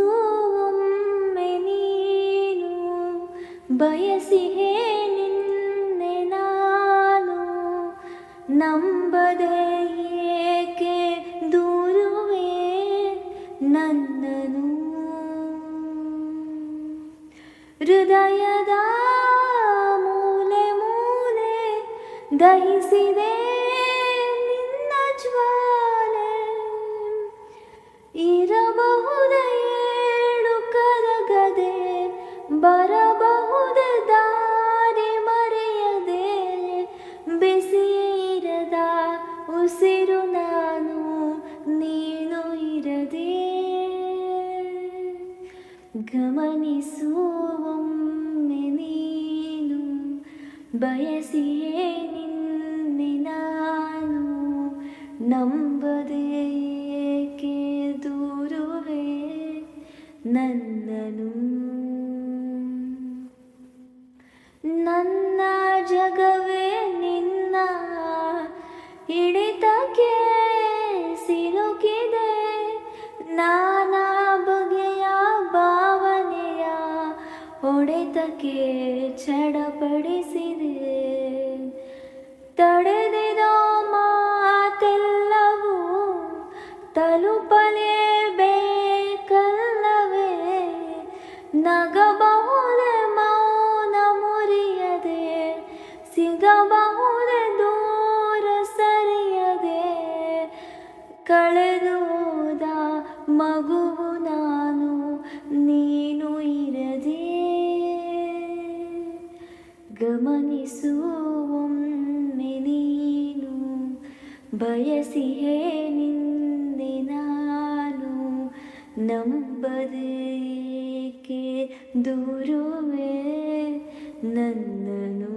ಗಮನಿಸುವೊಮ್ಮೆ ನೀನು ಬಯಸಿಹೆ ನಿನ್ನೆ ನಾನು ನಂಬದೆ ಏಕೆ ದೂರುವೆ ನನ್ನನು ಹೃದಯದ ಮೂಲೆ ಮೂಲೆ ದಹಿಸಿದೆ ನಿನ್ನ ಜ್ವಾಲೆ ಇರಬಹುದೇ ಏಳು ಕರಗದೆ ಬರಬಹುದೇ ದಾರಿ ಮರೆಯದೆ ಬಿಸಿಯಿರದ ಉಸಿರು ನಾನು ನೀನು ಇರದೆ ಗಮನಿಸುವೊಮ್ಮೆ ನೀನು ಬಯಸಿಯೇ ನಿನ್ನೆ ನಾನು ನಂಬದೆ ಏಕೆ ದೂರುವೆ ನನ್ನನು ನನ್ನ ಜಗವೇ ನಿನ್ನ ಹಿಡಿತಕ್ಕೆ ಸಿಲುಕಿದೆ ನಾನಾ ಬಗೆಯ ಭಾವನೆಯ ಹೊಡೆತಕ್ಕೆ ಚಡಪಡಿಸಿದೆ ತಡೆದಿರೋ ಮಾತೆಲ್ಲವೂ ತಲುಪಲೇಬೇಕಲ್ಲವೇ ನಗಬಹುದೇ ಮೌನ ಮುರಿಯದೆ ಸಿಗಬಹುದೇ ದೂರ ಸರಿಯದೆ ಕಳೆದು ಹೋದ ಮಗುವು ನಾನು ನೀನು ಇರದೆ ಗಮನಿಸುವೊಮ್ಮೆ ನೀನು ಬಯಸಿಹೆ ನಿನ್ನೆ ನಾನು ನಂಬದೆ ಏಕೆ ದೂರುವೆ ನನ್ನನು